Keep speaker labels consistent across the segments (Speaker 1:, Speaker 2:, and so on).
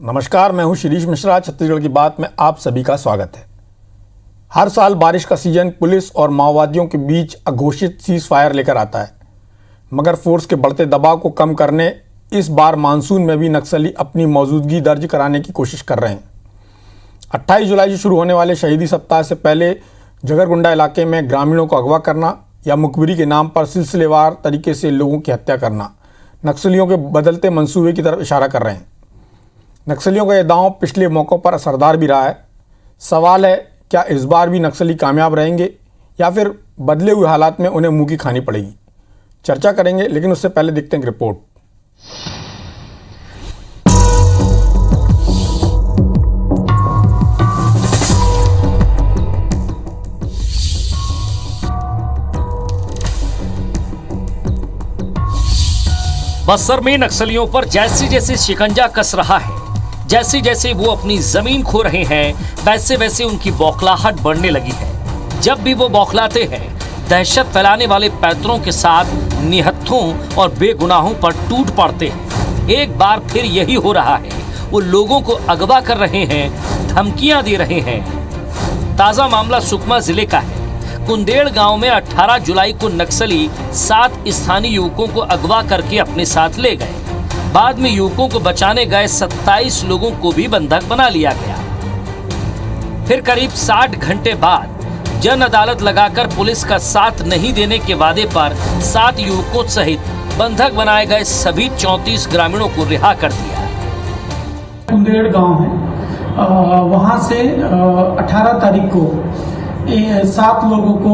Speaker 1: नमस्कार, मैं हूं शिरीष मिश्रा। छत्तीसगढ़ की बात में आप सभी का स्वागत है। हर साल बारिश का सीजन पुलिस और माओवादियों के बीच अघोषित सीज फायर लेकर आता है, मगर फोर्स के बढ़ते दबाव को कम करने इस बार मानसून में भी नक्सली अपनी मौजूदगी दर्ज कराने की कोशिश कर रहे हैं। 28 जुलाई से शुरू होने वाले शहीदी सप्ताह से पहले जगरगुंडा इलाके में ग्रामीणों को अगवा करना या मुखबिरी के नाम पर सिलसिलेवार तरीके से लोगों की हत्या करना नक्सलियों के बदलते मंसूबे की तरफ इशारा कर रहे हैं। नक्सलियों का यह दांव पिछले मौक़ों पर असरदार भी रहा है। सवाल है, क्या इस बार भी नक्सली कामयाब रहेंगे या फिर बदले हुए हालात में उन्हें मुंह की खानी पड़ेगी? चर्चा करेंगे, लेकिन उससे पहले देखते हैं रिपोर्ट।
Speaker 2: बस्तर में नक्सलियों पर जैसे जैसे शिकंजा कस रहा है, जैसे जैसे वो अपनी जमीन खो रहे हैं, वैसे वैसे उनकी बौखलाहट बढ़ने लगी है। जब भी वो बौखलाते हैं, दहशत फैलाने वाले पैंतरों के साथ निहत्थों और बेगुनाहों पर टूट पड़ते हैं। एक बार फिर यही हो रहा है, वो लोगों को अगवा कर रहे हैं, धमकियां दे रहे हैं। ताजा मामला सुकमा जिले का है। कुंदेड़ गांव में 18 जुलाई को नक्सली 7 स्थानीय युवकों को अगवा करके अपने साथ ले गए। बाद में युवकों को बचाने गए 27 लोगों को भी बंधक बना लिया गया। फिर करीब 60 घंटे बाद जन अदालत लगाकर पुलिस का साथ नहीं देने के वादे पर 7 युवकों सहित बंधक बनाए गए सभी 34 ग्रामीणों को रिहा कर दिया।
Speaker 3: कुंदेड़ गांव है, वहां से 18 तारीख को 7 लोगों को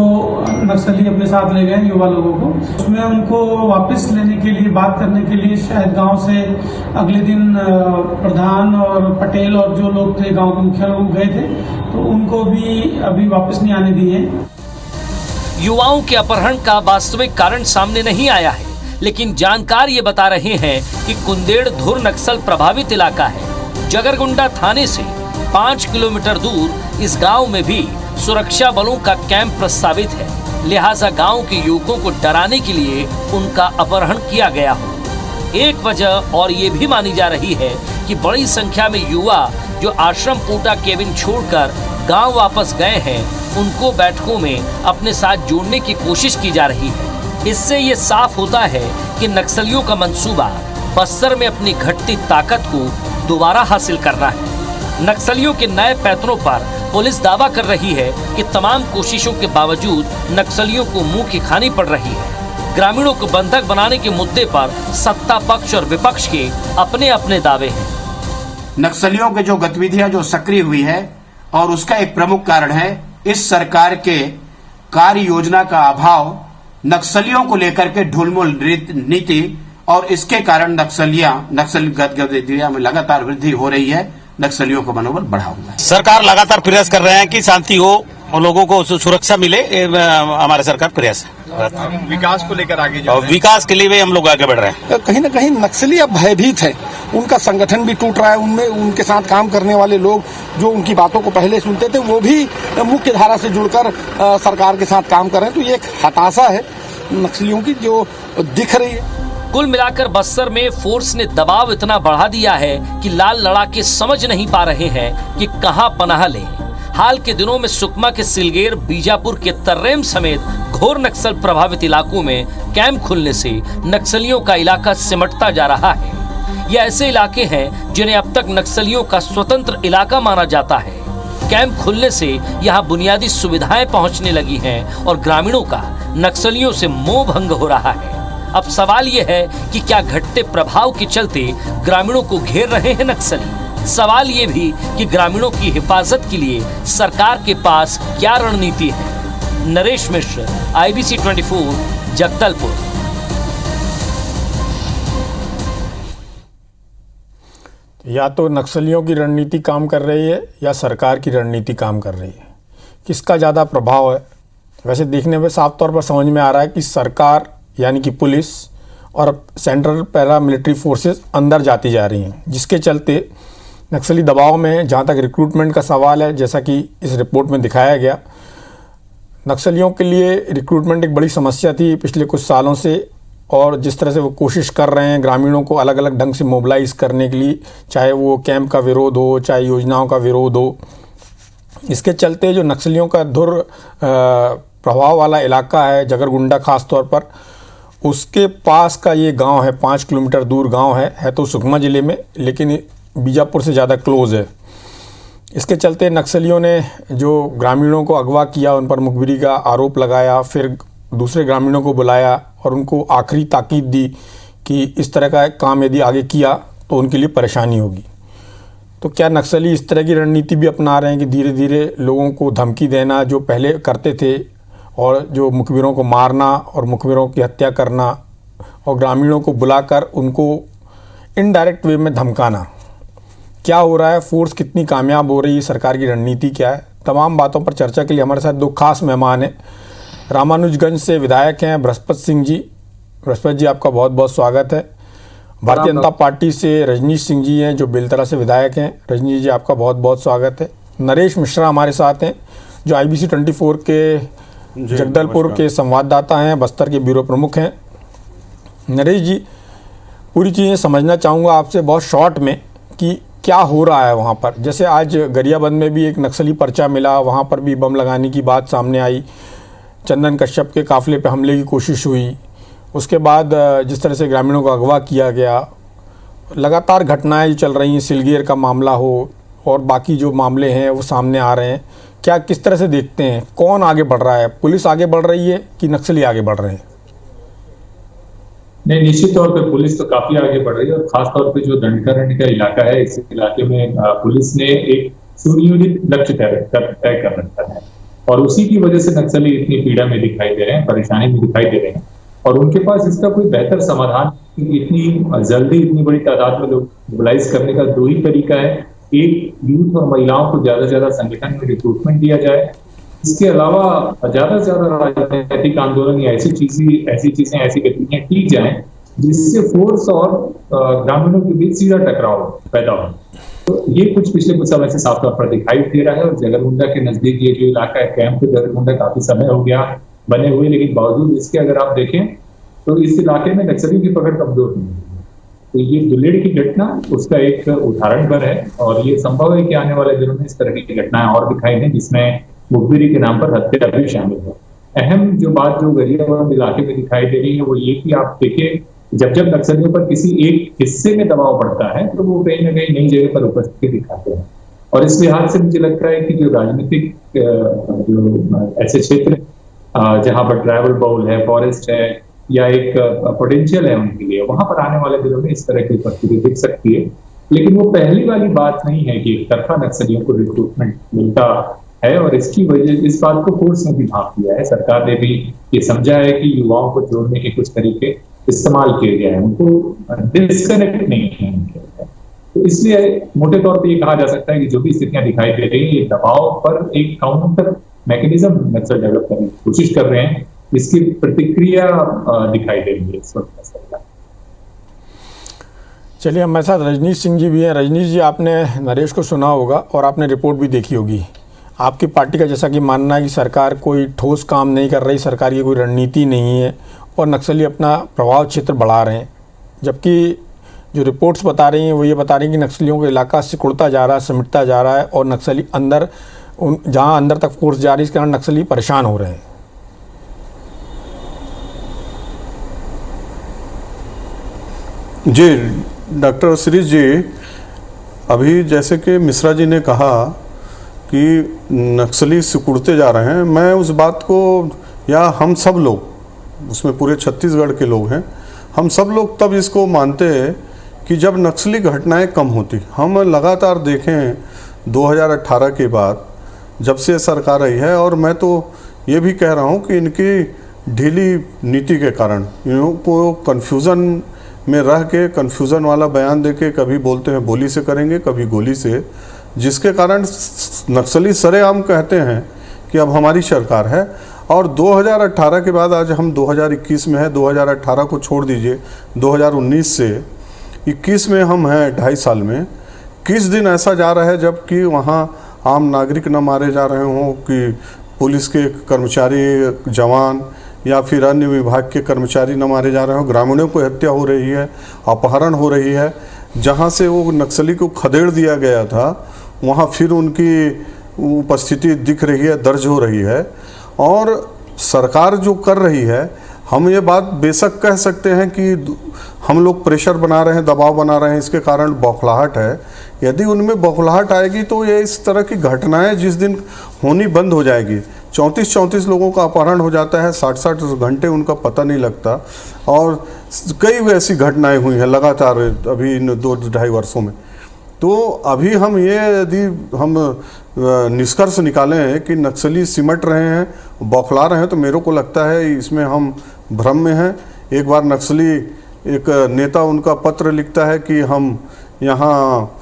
Speaker 3: नक्सली अपने साथ ले गए, युवा लोगों को। उसमें उनको वापस लेने के लिए, बात करने के लिए शायद गांव से अगले दिन प्रधान और पटेल और जो लोग थे गांव के मुखिया लोग गए थे, तो उनको भी अभी वापस नहीं आने दिए।
Speaker 2: युवाओं के अपहरण का वास्तविक कारण सामने नहीं आया है, लेकिन जानकार ये बता रहे हैं कि कुंदेड़ धुर नक्सल प्रभावित इलाका है। जगरगुंडा थाने से 5 किलोमीटर दूर इस गाँव में भी सुरक्षा बलों का कैंप प्रस्तावित है, लिहाजा गांव के युवकों को डराने के लिए उनका अपहरण किया गया हो। एक वजह और ये भी मानी जा रही है कि बड़ी संख्या में युवा जो आश्रम पोटा केबिन छोड़कर गांव वापस गए हैं, उनको बैठकों में अपने साथ जोड़ने की कोशिश की जा रही है। इससे ये साफ होता है कि नक्सलियों का मंसूबा बस्तर में अपनी घटती ताकत को दोबारा हासिल करना है। नक्सलियों के नए पैंतरों पर पुलिस दावा कर रही है कि तमाम कोशिशों के बावजूद नक्सलियों को मुंह की खानी पड़ रही है। ग्रामीणों को बंधक बनाने के मुद्दे पर सत्ता पक्ष और विपक्ष के अपने अपने दावे हैं।
Speaker 4: नक्सलियों के जो गतिविधियां जो सक्रिय हुई है, और उसका एक प्रमुख कारण है इस सरकार के कार्य योजना का अभाव, नक्सलियों को लेकर के ढुलमुल नीति, और इसके कारण नक्सल गतिविधियों में लगातार वृद्धि हो रही है। नक्सलियों का मनोबल बढ़ा हुआ है।
Speaker 5: सरकार लगातार प्रयास कर रहे हैं कि शांति हो और लोगों को सुरक्षा मिले। हमारे सरकार प्रयास है
Speaker 6: विकास को लेकर आगे
Speaker 5: और विकास के लिए भी हम लोग आगे बढ़ रहे हैं।
Speaker 7: कहीं न कहीं नक्सली अब भयभीत है, उनका संगठन भी टूट रहा है। उनमें उनके साथ काम करने वाले लोग जो उनकी बातों को पहले सुनते थे, वो भी मुख्य धारा से जुड़कर सरकार के साथ काम कर रहे हैं। तो ये एक हताशा है नक्सलियों की जो दिख रही है।
Speaker 2: कुल मिलाकर बस्तर में फोर्स ने दबाव इतना बढ़ा दिया है कि लाल लड़ाके समझ नहीं पा रहे हैं कि कहां पनाह लें। हाल के दिनों में सुकमा के सिलगेर, बीजापुर के तर्रेम समेत घोर नक्सल प्रभावित इलाकों में कैंप खुलने से नक्सलियों का इलाका सिमटता जा रहा है। ये ऐसे इलाके हैं जिन्हें अब तक नक्सलियों का स्वतंत्र इलाका माना जाता है। कैंप खुलने से यहाँ बुनियादी सुविधाएं पहुँचने लगी हैं और ग्रामीणों का नक्सलियों से मोह भंग हो रहा है। अब सवाल ये है कि क्या घटते प्रभाव के चलते ग्रामीणों को घेर रहे हैं नक्सली? सवाल ये भी कि ग्रामीणों की हिफाजत के लिए सरकार के पास क्या रणनीति है? नरेश मिश्र, IBC 24, जगदलपुर।
Speaker 1: या तो नक्सलियों की रणनीति काम कर रही है या सरकार की रणनीति काम कर रही है। किसका ज़्यादा प्रभाव है? वैसे देखने में साफ तौर पर समझ में आ रहा है कि सरकार यानी कि पुलिस और सेंट्रल पैरा मिलिट्री फोर्सेस अंदर जाती जा रही हैं, जिसके चलते नक्सली दबाव में, जहाँ तक रिक्रूटमेंट का सवाल है, जैसा कि इस रिपोर्ट में दिखाया गया, नक्सलियों के लिए रिक्रूटमेंट एक बड़ी समस्या थी पिछले कुछ सालों से। और जिस तरह से वो कोशिश कर रहे हैं ग्रामीणों को अलग अलग ढंग से मोबिलाइज करने के लिए, चाहे वो कैंप का विरोध हो, चाहे योजनाओं का विरोध हो, इसके चलते जो नक्सलियों का प्रभाव वाला इलाका है जगरगुंडा खास तौर पर, उसके पास का ये गांव है, 5 किलोमीटर दूर गांव है तो सुकमा ज़िले में, लेकिन बीजापुर से ज़्यादा क्लोज़ है। इसके चलते नक्सलियों ने जो ग्रामीणों को अगवा किया, उन पर मुखबिरी का आरोप लगाया, फिर दूसरे ग्रामीणों को बुलाया और उनको आखिरी ताकीद दी कि इस तरह का काम यदि आगे किया तो उनके लिए परेशानी होगी। तो क्या नक्सली इस तरह की रणनीति भी अपना रहे हैं कि धीरे धीरे लोगों को धमकी देना जो पहले करते थे, और जो मुखबिरों को मारना और मुखबिरों की हत्या करना और ग्रामीणों को बुलाकर उनको इनडायरेक्ट वे में धमकाना, क्या हो रहा है, फोर्स कितनी कामयाब हो रही है, सरकार की रणनीति क्या है, तमाम बातों पर चर्चा के लिए हमारे साथ 2 खास मेहमान हैं। रामानुजगंज से विधायक हैं बृहस्पति सिंह जी। बृहस्पति जी, आपका बहुत बहुत स्वागत है। भारतीय जनता पार्टी से रजनीश सिंह जी हैं जो बेलतरा से विधायक हैं। रजनीश जी, आपका बहुत बहुत स्वागत है। नरेश मिश्रा हमारे साथ हैं जो IBC 24 के जगदलपुर के संवाददाता हैं, बस्तर के ब्यूरो प्रमुख हैं। नरेश जी, पूरी चीज़ें समझना चाहूँगा आपसे बहुत शॉर्ट में कि क्या हो रहा है वहाँ पर। जैसे आज गरियाबंद में भी एक नक्सली पर्चा मिला, वहाँ पर भी बम लगाने की बात सामने आई, चंदन कश्यप के काफ़िले पे हमले की कोशिश हुई, उसके बाद जिस तरह से ग्रामीणों को अगवा किया गया, लगातार घटनाएं जो चल रही हैं, सिलगेर का मामला हो और बाकी जो मामले हैं वो सामने आ रहे हैं। क्या किस तरह से देखते हैं, कौन आगे बढ़ रहा है, पुलिस आगे बढ़ रही है कि नक्सली आगे बढ़ रहे हैं?
Speaker 6: नहीं, निश्चित तौर पे पुलिस तो काफी आगे बढ़ रही है और खास तौर पे जो दंडकारण्य का इलाका है, इस इलाके में पुलिस ने एक सुनियोजित लक्ष्य तय कर रखा है और उसी की वजह से नक्सली इतनी पीड़ा में दिखाई दे रहे हैं, परेशानी में दिखाई दे रहे हैं और उनके पास इसका कोई बेहतर समाधान, इतनी जल्दी इतनी बड़ी तादाद में लोग मोबिलाइज करने का 2 ही तरीका है। एक, यूथ और महिलाओं को ज्यादा से ज्यादा संगठन में रिक्रूटमेंट दिया जाए। इसके अलावा ज्यादा से ज्यादा राजनीतिक आंदोलन या ऐसी गतिविधियां की जाए जिससे फोर्स और ग्रामीणों के बीच सीधा टकराव पैदा हो। तो ये कुछ पिछले कुछ समय से साफ तौर पर दिखाई दे रहा है और जगरगुंडा के नजदीक ये जो इलाका है कैंप के जगरगुंडा काफी समय हो गया बने हुए, लेकिन बावजूद इसके अगर आप देखें तो इस इलाके में नक्सलियों की पकड़ कमजोर नहीं है। तो ये दुलेड़ की घटना उसका एक उदाहरण पर है और ये संभव है कि आने वाले दिनों में इस तरह की घटनाएं और दिखाई दें जिसमें मुखबिरी के नाम पर हत्या भी शामिल है। अहम जो बात जो गरियाबंद इलाके में दिखाई दे रही है वो ये कि आप देखिए, जब नक्सलियों पर किसी एक हिस्से में दबाव पड़ता है तो वो कहीं ना कहीं नई जगह पर उपस्थिति दिखाते हैं और इस लिहाज से मुझे लगता है कि जो राजनीतिक जो ऐसे क्षेत्र जहां पर ट्रैवल बाउल है, फॉरेस्ट है या एक पोटेंशियल है उनके लिए, वहां पर आने वाले दिनों में इस तरह की उपस्थिति दिख सकती है। लेकिन वो पहली वाली बात नहीं है कि एक तरफा नक्सलियों को रिक्रूटमेंट मिलता है और इसकी वजह इस बात को फोर्स ने भी भांप दिया है। सरकार ने भी ये समझा है कि युवाओं को जोड़ने के कुछ तरीके इस्तेमाल किए गए हैं, उनको डिस्कनेक्ट नहीं किया गया। तो इसलिए मोटे तौर पे ये कहा जा सकता है कि जो भी स्थितियां दिखाई दे रही है, ये दबाव पर एक काउंटर मैकेनिज्म नक्सल डेवलप करने की कोशिश कर रहे हैं, इसकी प्रतिक्रिया दिखाई दे रही है इस वक्त।
Speaker 1: चलिए, हमारे साथ रजनीश सिंह जी भी हैं। रजनीश जी, आपने नरेश को सुना होगा और आपने रिपोर्ट भी देखी होगी। आपकी पार्टी का जैसा कि मानना है कि सरकार कोई ठोस काम नहीं कर रही, सरकार की कोई रणनीति नहीं है और नक्सली अपना प्रभाव क्षेत्र बढ़ा रहे हैं, जबकि जो रिपोर्ट्स बता रही हैं वो ये बता रही हैं कि नक्सलियों का इलाका सिकुड़ता जा रहा है, समिटता जा रहा है और नक्सली अंदर जहां अंदर तक फोर्स जा रही है, इसके कारण नक्सली परेशान हो रहे हैं।
Speaker 8: जी डॉक्टर शिरीष जी, अभी जैसे कि मिश्रा जी ने कहा कि नक्सली सिकुड़ते जा रहे हैं, मैं उस बात को, या हम सब लोग, उसमें पूरे छत्तीसगढ़ के लोग हैं, हम सब लोग तब इसको मानते हैं कि जब नक्सली घटनाएं कम होती। हम लगातार देखें 2018 के बाद जब से सरकार आई है, और मैं तो ये भी कह रहा हूँ कि इनकी ढीली नीति के कारण इनको कन्फ्यूज़न में रह के कन्फ्यूज़न वाला बयान देके कभी बोलते हैं बोली से करेंगे, कभी गोली से, जिसके कारण नक्सली सरेआम कहते हैं कि अब हमारी सरकार है। और 2018 के बाद आज हम 2021 में है, 2018 को छोड़ दीजिए, 2019 से 21 में हम हैं, 2.5 साल में किस दिन ऐसा जा रहा है जबकि वहाँ आम नागरिक न मारे जा रहे हों, कि पुलिस के कर्मचारी, जवान या फिर अन्य विभाग के कर्मचारी न मारे जा रहे हो, ग्रामीणों को हत्या हो रही है, अपहरण हो रही है। जहाँ से वो नक्सली को खदेड़ दिया गया था वहाँ फिर उनकी उपस्थिति दिख रही है, दर्ज हो रही है। और सरकार जो कर रही है, हम ये बात बेशक कह सकते हैं कि हम लोग प्रेशर बना रहे हैं, दबाव बना रहे हैं, इसके कारण बौखलाहट है। यदि उनमें बौखलाहट आएगी तो ये इस तरह की घटनाएं जिस दिन होनी बंद हो जाएगी। 34 लोगों का अपहरण हो जाता है, 60 घंटे उनका पता नहीं लगता, और कई ऐसी घटनाएं हुई हैं लगातार अभी इन 2-2.5 वर्षों में। तो अभी हम ये यदि हम निष्कर्ष निकालें कि नक्सली सिमट रहे हैं, बौखला रहे हैं, तो मेरे को लगता है इसमें हम भ्रम में हैं। एक बार नक्सली एक नेता उनका पत्र लिखता है कि हम यहाँ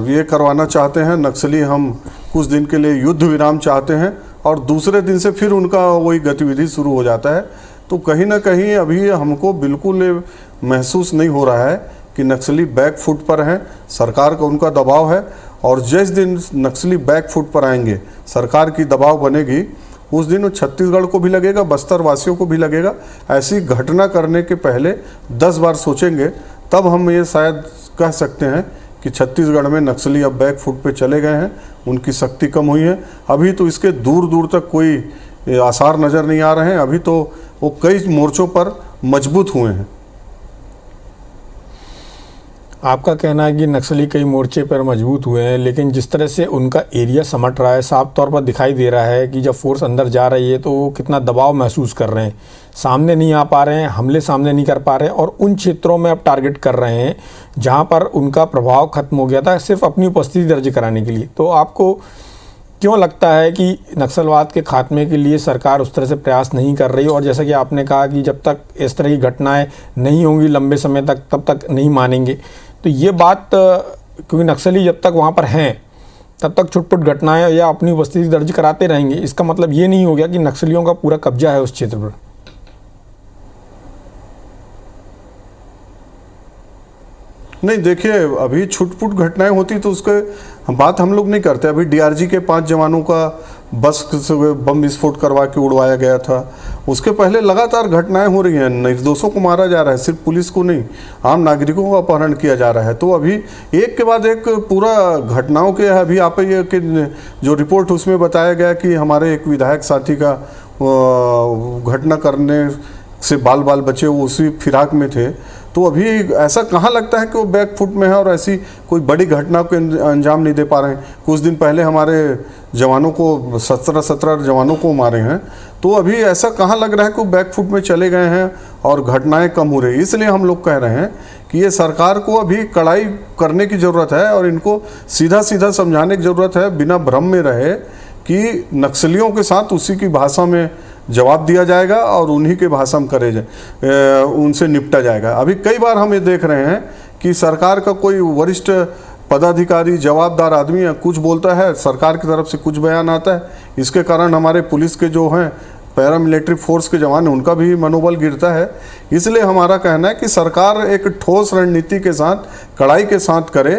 Speaker 8: ये करवाना चाहते हैं, नक्सली हम कुछ दिन के लिए युद्ध विराम चाहते हैं, और दूसरे दिन से फिर उनका वही गतिविधि शुरू हो जाता है। तो कहीं ना कहीं अभी हमको बिल्कुल महसूस नहीं हो रहा है कि नक्सली बैक फुट पर हैं, सरकार का उनका दबाव है। और जिस दिन नक्सली बैक फुट पर आएंगे, सरकार की दबाव बनेगी, उस दिन छत्तीसगढ़ को भी लगेगा, बस्तर वासियों को भी लगेगा। ऐसी घटना करने के पहले 10 बार सोचेंगे, तब हम ये शायद कह सकते हैं कि छत्तीसगढ़ में नक्सली अब बैक फुट पे चले गए हैं, उनकी शक्ति कम हुई है। अभी तो इसके दूर दूर तक कोई आसार नज़र नहीं आ रहे हैं। अभी तो वो कई मोर्चों पर मजबूत हुए हैं।
Speaker 1: आपका कहना है कि नक्सली कई मोर्चे पर मजबूत हुए हैं, लेकिन जिस तरह से उनका एरिया समट रहा है, साफ तौर पर दिखाई दे रहा है कि जब फोर्स अंदर जा रही है तो वो कितना दबाव महसूस कर रहे हैं, सामने नहीं आ पा रहे हैं, हमले सामने नहीं कर पा रहे हैं, और उन क्षेत्रों में अब टारगेट कर रहे हैं जहाँ पर उनका प्रभाव खत्म हो गया था सिर्फ अपनी उपस्थिति दर्ज कराने के लिए। तो आपको क्यों लगता है कि नक्सलवाद के खात्मे के लिए सरकार उस तरह से प्रयास नहीं कर रही? और जैसा कि आपने कहा कि जब तक इस तरह की घटनाएं नहीं होंगी लंबे समय तक, तब तक नहीं मानेंगे। तो ये बात, क्योंकि नक्सली जब तक वहाँ पर हैं तब तक छुटपुट घटनाएं या अपनी उपस्थिति दर्ज कराते रहेंगे, इसका मतलब ये नहीं हो गया कि नक्सलियों का पूरा कब्जा है उस क्षेत्र पर।
Speaker 8: नहीं, देखिए, अभी छुटपुट घटनाएं होती तो उसके बात हम लोग नहीं करते। अभी डीआरजी के 5 जवानों का बस से बम विस्फोट करवा के उड़वाया गया था। उसके पहले लगातार घटनाएं हो रही हैं, निर्दोषों को मारा जा रहा है, सिर्फ पुलिस को नहीं, आम नागरिकों का अपहरण किया जा रहा है। तो अभी एक के बाद एक पूरा घटनाओं के, अभी आप ये कि जो रिपोर्ट उसमें बताया गया कि हमारे एक विधायक साथी का घटना करने से बाल बाल बचे, वो उसी फिराक में थे। तो अभी ऐसा कहाँ लगता है कि वो बैक फुट में है और ऐसी कोई बड़ी घटना को अंजाम नहीं दे पा रहे हैं। कुछ दिन पहले हमारे जवानों को 17 जवानों को मारे हैं। तो अभी ऐसा कहाँ लग रहा है कि वो बैक फुट में चले गए हैं और घटनाएं कम हो रही है। इसलिए हम लोग कह रहे हैं कि ये सरकार को अभी कड़ाई करने की ज़रूरत है और इनको सीधा सीधा समझाने की ज़रूरत है, बिना भ्रम में रहे कि नक्सलियों के साथ उसी की भाषा में जवाब दिया जाएगा और उन्हीं के भाषा में उनसे निपटा जाएगा। अभी कई बार हम ये देख रहे हैं कि सरकार का कोई वरिष्ठ पदाधिकारी, जवाबदार आदमी कुछ बोलता है, सरकार की तरफ से कुछ बयान आता है। इसके कारण हमारे पुलिस के जो हैं पैरामिलिट्री फोर्स के जवान, उनका भी मनोबल गिरता है। इसलिए हमारा कहना है कि सरकार एक ठोस रणनीति के साथ, कड़ाई के साथ करे,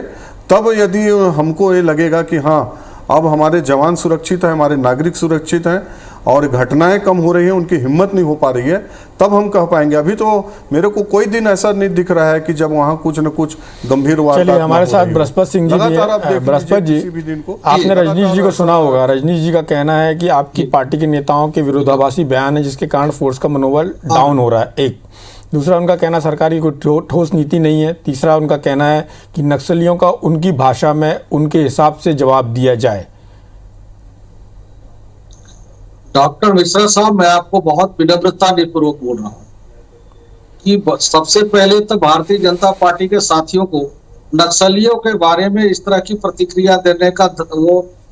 Speaker 8: तब यदि हमको ये लगेगा कि हाँ अब हमारे जवान सुरक्षित हैं, हमारे नागरिक सुरक्षित हैं और घटनाएं कम हो रही हैं, उनकी हिम्मत नहीं हो पा रही है, तब हम कह पाएंगे। अभी तो मेरे को कोई दिन ऐसा नहीं दिख रहा है कि जब वहाँ कुछ न कुछ गंभीर वारदात।
Speaker 1: चलिए, हमारे साथ बृहस्पति सिंह जी भी हैं। बृहस्पति जी, आपने रजनीश जी को सुना होगा। रजनीश जी का कहना है कि आपकी पार्टी के नेताओं के विरोधाभासी बयान है जिसके कारण फोर्स का मनोबल डाउन हो रहा है। एक दूसरा, उनका कहना सरकार की कोई ठोस नीति नहीं है। तीसरा, उनका कहना है कि नक्सलियों का उनकी भाषा में, उनके हिसाब से जवाब दिया जाए।
Speaker 9: डॉक्टर मिश्रा साहब, मैं आपको बहुत विनम्रता पूर्वक बोल रहा हूँ कि सबसे पहले तो भारतीय जनता पार्टी के साथियों को नक्सलियों के बारे में इस तरह की प्रतिक्रिया देने का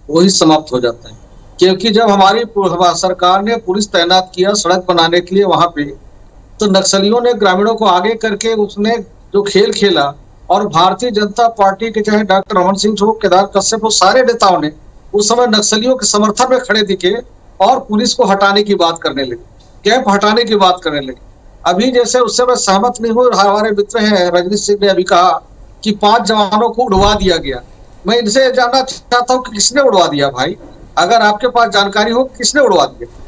Speaker 9: वही समाप्त हो जाता है। क्योंकि जब हमारी सरकार ने पुलिस तैनात किया सड़क बनाने के लिए वहां पे, तो नक्सलियों ने ग्रामीणों को आगे करके उसने जो खेल खेला और भारतीय जनता पार्टी के चाहे डॉक्टर रमन सिंह हो, केदार कश्यप हो, सारे नेताओं ने उस समय नक्सलियों के समर्थन में खड़े दिखे और पुलिस को हटाने की बात करने लगे, कैंप हटाने की बात करने लगे। अभी जैसे उससे मैं सहमत नहीं हूँ, हमारे मित्र हैं रजनीश सिंह ने अभी कहा कि 5 जवानों को उड़वा दिया गया। मैं इनसे जानना चाहता हूँ कि किसने उड़वा दिया भाई? अगर आपके पास जानकारी हो किसने उड़वा दिया?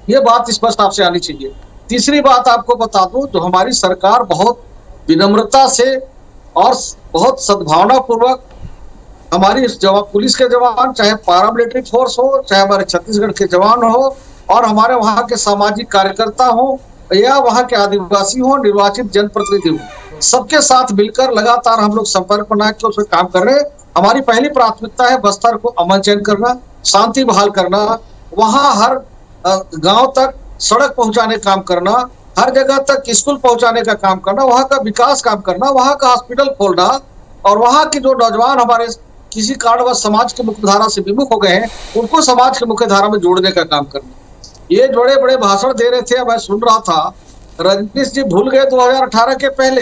Speaker 9: ये बात स्पष्ट आपसे आनी चाहिए। तीसरी बात आपको बता दूं, जो हमारी सरकार बहुत विनम्रता से और बहुत सद्भावना पूर्वक हमारी पुलिस के जवान, चाहे पैरामिलिट्री फोर्स हो, चाहे हमारे छत्तीसगढ़ के जवान हो, और हमारे वहाँ के सामाजिक कार्यकर्ता हो या वहाँ के आदिवासी हो, निर्वाचित जनप्रतिनिधि हो, सबके साथ मिलकर लगातार हम लोग संपर्क बना के उसमें काम कर रहे हैं। हमारी पहली प्राथमिकता है बस्तर को अमन चैन करना, शांति बहाल करना, वहाँ हर गांव तक सड़क पहुंचाने का काम करना, हर जगह तक स्कूल पहुंचाने का काम करना, वहाँ का विकास काम करना, वहाँ का हॉस्पिटल खोलना, और वहाँ के जो नौजवान हमारे किसी कारणवश समाज के मुख्य धारा से विमुख हो गए हैं, उनको समाज के मुख्य धारा में जोड़ने का काम करना। ये बड़े बड़े भाषण दे रहे थे, मैं सुन रहा था। रजनीश जी भूल गए 2018 के पहले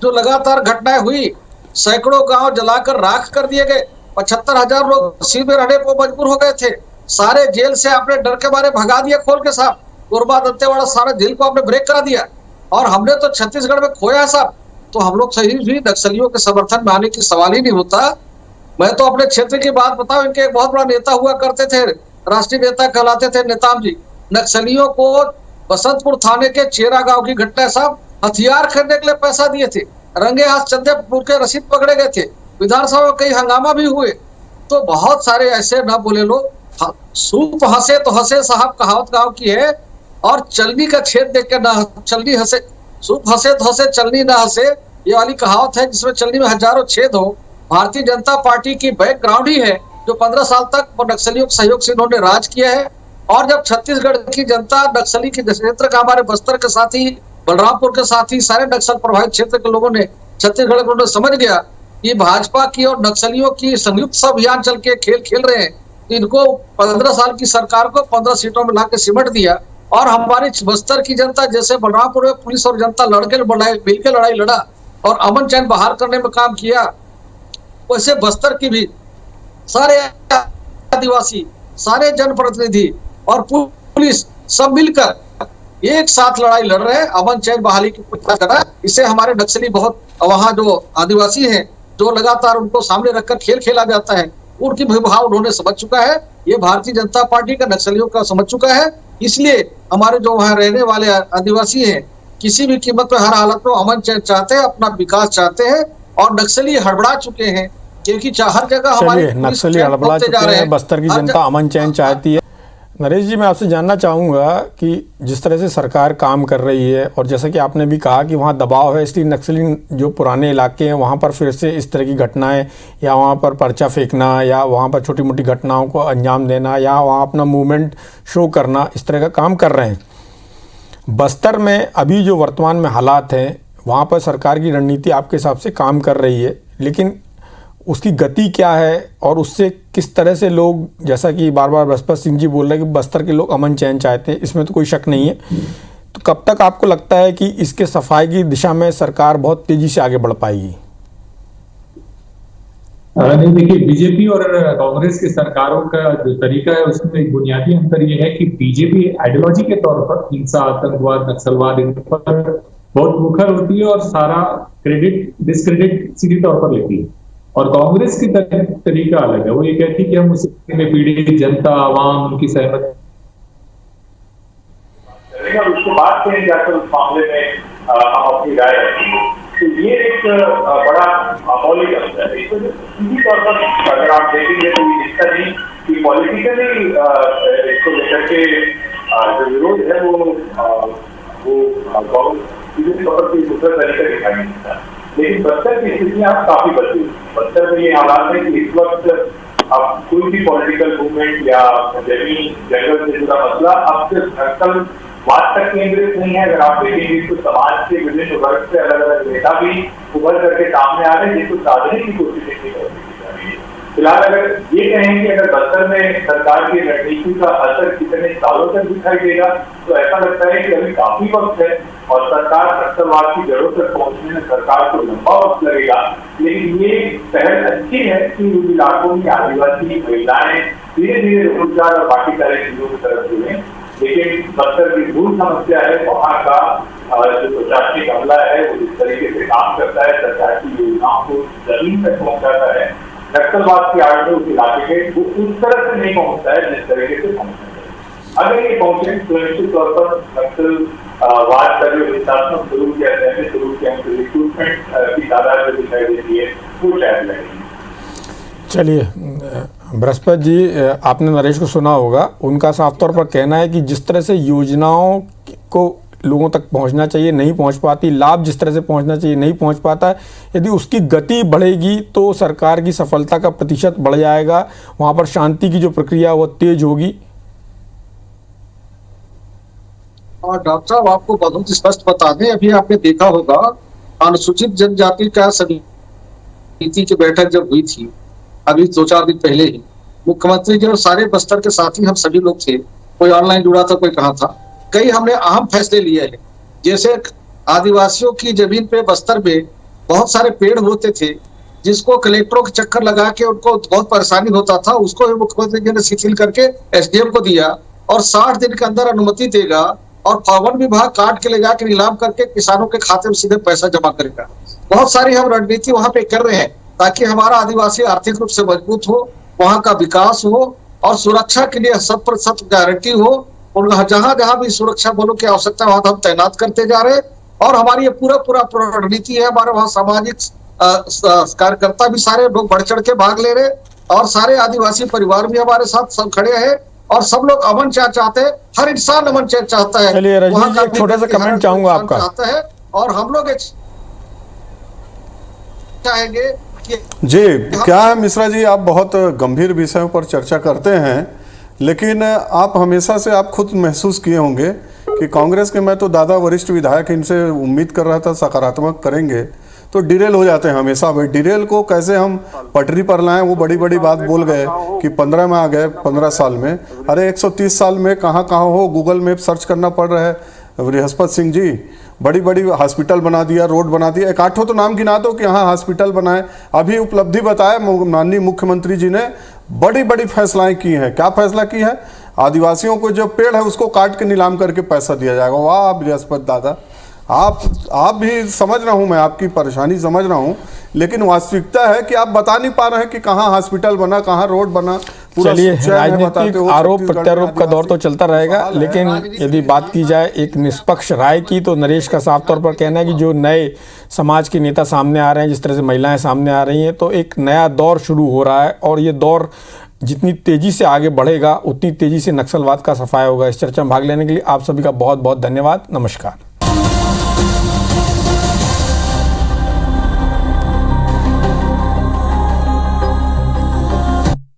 Speaker 9: जो लगातार घटनाएं हुई, सैकड़ों गांव जलाकर राख कर दिए गए, 75,000 लोग तहसील में रहने को मजबूर हो गए थे, सारे जेल से आपने डर के मारे भगा दिया खोल के साहब, कोरबा दंतेवाड़ा सारा जेल को आपने ब्रेक करा दिया, और हमने तो छत्तीसगढ़ में खोया है साहब। तो हम लोग सही भी नक्सलियों के समर्थन में आने की सवाल ही नहीं होता। मैं तो अपने क्षेत्र की बात बताऊं, इनके एक बहुत बड़ा नेता हुआ करते थे, राष्ट्रीय नेता कहलाते थे नेताम जी। नक्सलियों को बसंतपुर थाने के चेरा गांव की घटना साहब, हथियार खरीदने के लिए पैसा दिए थे, रंगे हाथ चंदेपुर के रसीद पकड़े गए थे, विधानसभा में कई हंगामा भी हुए। तो बहुत सारे ऐसे ना बोले लोग, सूप हंसे तो हंसे साहब कहावत गांव की है, और चलनी का छेद देख के ना चलनी हंसे, सूप हंसे तो हंसे चलनी ना हंसे, ये वाली कहावत है, जिसमें चलनी में हजारों छेद हो। भारतीय जनता पार्टी की बैकग्राउंड ही है, जो 15 साल तक नक्सलियों के सहयोग से इन्होंने राज किया है। और जब छत्तीसगढ़ की जनता नक्सली के क्षेत्र का, हमारे बस्तर के साथ ही बलरामपुर के साथ ही सारे नक्सल प्रभावित क्षेत्र के लोगों ने, छत्तीसगढ़ को समझ गया कि भाजपा की और नक्सलियों की संयुक्त अभियान चल के खेल खेल रहे हैं, इनको 15 साल की सरकार को 15 सीटों में लाके सिमट दिया। और हमारी बस्तर की जनता, जैसे बलरामपुर में पुलिस और जनता लड़के मिलकर लड़ाई लड़ा और अमन चैन बहाल करने में काम किया, वैसे बस्तर की भी सारे आदिवासी, सारे जनप्रतिनिधि और पुलिस सब मिलकर एक साथ लड़ाई लड़ रहे हैं अमन चैन बहाली की प्रयास कर रहा है। इससे हमारे नक्सली बहुत, वहाँ जो आदिवासी हैं, जो लगातार उनको सामने रखकर खेल खेला जाता है, उनकी भाव उन्होंने समझ चुका है। ये भारतीय जनता पार्टी का नक्सलियों का समझ चुका है। इसलिए हमारे जो वहाँ रहने वाले आदिवासी हैं, किसी भी कीमत पर हर हालत में अमन चैन चाहते हैं, अपना विकास चाहते हैं, और नक्सली हड़बड़ा चुके हैं, क्योंकि हर जगह हमारे
Speaker 1: नक्सली हड़बड़ा चुके हैं, बस्तर की जनता अमन चैन चाहती है। नरेश जी, मैं आपसे जानना चाहूँगा कि जिस तरह से सरकार काम कर रही है, और जैसा कि आपने भी कहा कि वहाँ दबाव है, इसलिए नक्सली जो पुराने इलाके हैं वहाँ पर फिर से इस तरह की घटनाएं, या वहाँ पर पर्चा फेंकना, या वहाँ पर छोटी मोटी घटनाओं को अंजाम देना, या वहाँ अपना मूवमेंट शो करना, इस तरह का काम कर रहे हैं। बस्तर में अभी जो वर्तमान में हालात हैं, वहाँ पर सरकार की रणनीति आपके हिसाब से काम कर रही है, लेकिन उसकी गति क्या है, और उससे किस तरह से लोग, जैसा कि बार बार बृहस्पत सिंह जी बोल रहे हैं कि बस्तर के लोग अमन चैन चाहते हैं, इसमें तो कोई शक नहीं है, तो कब तक आपको लगता है कि इसके सफाई की दिशा में सरकार बहुत तेजी से आगे बढ़ पाएगी?
Speaker 6: नहीं, देखिए, बीजेपी और कांग्रेस की सरकारों का जो तरीका है उसमें एक बुनियादी अंतर ये है कि बीजेपी आइडियोलॉजी के तौर पर हिंसा, आतंकवाद, नक्सलवाद, इन पर बहुत मुखर होती है और सारा क्रेडिट डिस्क्रेडिट सीधे तौर पर लेती है। और कांग्रेस की तरीका अलग है, वो ये कहती है कि हम उसमें पीड़ित जनता, आवाम, उनकी सहमति, उसके बाद फिर जाकर उस मामले में हम अपनी राय रखेंगे। तो ये एक बड़ा मौलिक अंतर है। सीधी तौर पर अगर आप देखेंगे तो ये दिखता नहीं कि पॉलिटिकली इसको लेकर के जो विरोध है वो सीधे तौर पर दूसरा तरीका दिखाई नहीं देता। लेकिन बस्तर की स्थितियां काफी बदली। बस्तर में ये हालात है कि इस वक्त अब कोई भी पॉलिटिकल मूवमेंट या जमीन जंगल से जुड़ा मसला अब सिर्फ नक्सलवाद तक केंद्रित नहीं है। अगर आप देखेंगे तो समाज के विभिन्न वर्ग से अलग अलग नेता भी उभर करके सामने आ रहे हैं जिसको साधने की कोशिश की जा रही है। फिलहाल अगर ये कहें कि अगर बस्तर में सरकार की रणनीति का असर कितने सालों तक दिखाई देगा, तो ऐसा लगता है कि अभी काफी वक्त है और सरकार नक्सलवाद की जड़ों तक पहुंचने में सरकार को लंबा वक्त लगेगा। लेकिन ये पहल अच्छी है कि उन इलाकों की आदिवासी महिलाएं धीरे धीरे रोजगार और बाकी सारे चीजों की तरफ जुड़े। लेकिन बस्तर की मूल समस्या है वहाँ का जो प्रशासनिक अमला है वो जिस तरीके से काम करता है, सरकार की योजनाओं को जमीन तक पहुंचाता है, नक्सलवाद की आड़ में उस इलाके में वो उस तरह से नहीं पहुंचता है जिस तरीके से पहुंचता है। अगर ये पहुंचे सुनिश्चित तौर पर नक्सलवाद का जो हिंसात्मक स्वरूप या ऐसे स्वरूप के अंदर रिक्रूटमेंट की तादाद जो दिखाई देती है वो शायद लगेगी।
Speaker 1: चलिए, बृहस्पति जी, आपने नरेश को सुना होगा, उनका साफ तौर पर कहना है कि जिस तरह से योजनाओं को लोगों तक पहुंचना चाहिए नहीं पहुंच पाती, लाभ जिस तरह से पहुंचना चाहिए नहीं पहुंच पाता, यदि उसकी गति बढ़ेगी तो सरकार की सफलता का प्रतिशत बढ़ जाएगा, वहां पर शांति की जो प्रक्रिया वो तेज होगी।
Speaker 9: और डॉक्टर साहब आपको बहुत स्पष्ट बता दें, अभी आपने देखा होगा अनुसूचित जनजाति का समिति की बैठक जब हुई थी अभी 2-4 दिन पहले ही, मुख्यमंत्री जी और सारे बस्तर के साथी हम सभी लोग थे, कोई ऑनलाइन जुड़ा था कोई कहाँ था, कई हमने अहम फैसले लिए हैं। जैसे आदिवासियों की जमीन पे बस्तर में बहुत सारे पेड़ होते थे जिसको कलेक्टरों के चक्कर लगा के उनको बहुत परेशानी होता था, उसको भी मुख्यमंत्री जी ने शिथिल करके एसडीएम को दिया और 60 दिन के अंदर अनुमति देगा और वन विभाग काट के ले जाकर नीलाम करके किसानों के खाते में सीधे पैसा जमा करेगा। बहुत सारी हम रणनीति वहां पे कर रहे हैं ताकि हमारा आदिवासी आर्थिक रूप से मजबूत हो, वहां का विकास हो और सुरक्षा के लिए 100% गारंटी हो। और जहां जहां भी सुरक्षा बलों की आवश्यकता वहां हम तैनात करते जा रहे हैं और हमारी ये पूरा रणनीति है। हमारे वहाँ सामाजिक कार्यकर्ता भी सारे लोग बढ़ चढ़ के भाग ले रहे और सारे आदिवासी परिवार भी हमारे साथ सब खड़े हैं और सब लोग अमन चाहते हैं, हर इंसान अमन चाहता है।
Speaker 1: चलिए रजनीश जी, एक छोटा सा कमेंट चाहूंगा आपका।
Speaker 9: चाहता है और हम लोग चाहेंगे
Speaker 8: जी। क्या है मिश्रा जी, आप बहुत गंभीर विषयों पर चर्चा करते हैं, लेकिन आप हमेशा से आप खुद महसूस किए होंगे कि कांग्रेस के मैं तो दादा वरिष्ठ विधायक, इनसे उम्मीद कर रहा था सकारात्मक करेंगे, तो डिरेल हो जाते हैं हमेशा। भाई डिरेल को कैसे हम पटरी पर लाएं, वो बड़ी बड़ी बात बोल गए कि 15 में आ गए, 15 साल में। अरे 130 साल में कहाँ हो, गूगल मैप सर्च करना पड़ रहा है। बृहस्पति सिंह जी, बड़ी बड़ी हॉस्पिटल बना दिया, रोड बना दिया, 1-8 तो नाम गिना दो कि हाँ हॉस्पिटल बनाए। अभी उपलब्धि बताया माननीय मुख्यमंत्री जी ने, बड़ी बड़ी फैसलाएं की हैं। क्या फैसला की है? आदिवासियों को जो पेड़ है उसको काट के नीलाम करके पैसा दिया जाएगा। वाह बृहस्पति दादा, आप भी समझ रहा हूं, मैं आपकी परेशानी समझ रहा हूं, लेकिन वास्तविकता है कि आप बता नहीं पा रहे हैं कि कहाँ हॉस्पिटल बना, कहाँ रोड बना।
Speaker 1: चलिए, राजनीतिक आरोप प्रत्यारोप का दौर तो चलता रहेगा, लेकिन यदि बात की जाए एक निष्पक्ष राय की, तो नरेश का साफ तौर पर कहना है कि जो नए समाज के नेता सामने आ रहे हैं, जिस तरह से महिलाएं सामने आ रही हैं, तो एक नया दौर शुरू हो रहा है और ये दौर जितनी तेजी से आगे बढ़ेगा उतनी तेजी से नक्सलवाद का सफाया होगा। इस चर्चा में भाग लेने के लिए आप सभी का बहुत बहुत धन्यवाद। नमस्कार।